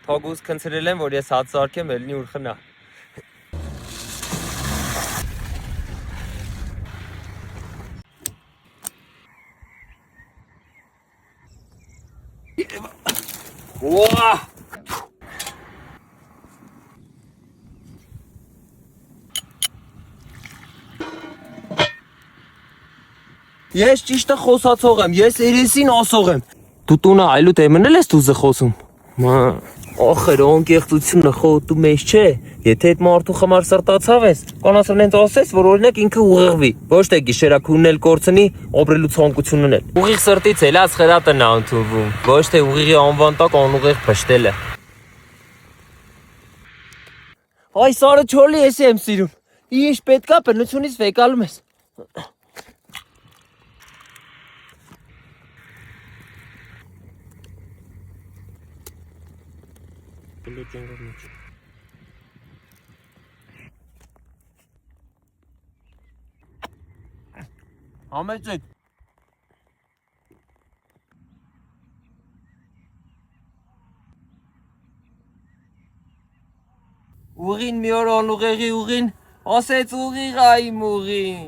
Փոգուս քնցրել եմ, որ ես հաց սարքեմ, ելնի ուր խնա։ Ուա! Ես ճիշտը խոսացող եմ, ես երեսին ասող եմ։ Դու տունը այլուտ մնել ես դուզը խոսում։ Ախր անկեղծությունը խոտու մեջ չէ։ Եթե այդ մարդու խմար սրտացավ ես, կանասրն հենց ասես, որ օրինակ ինքը ուղղվի։ Ոչ թե գիշերակունն էլ կորցնի, ապրելու ցանկությունն էլ։ Ուղիղ սրտից էլաց խրատն է ընդունվում, ոչ թե ուղիղի անվան տակ անուղեղ փշտելը։ Այ սարը չոլի էսի եմ սիրում։ Ինչ պետքա բնությունից վեկալում ես։ Համեցեք։ Ուղին մի օր անուղեղի ուղին ասեց ուղիղ այ իմ ուղին։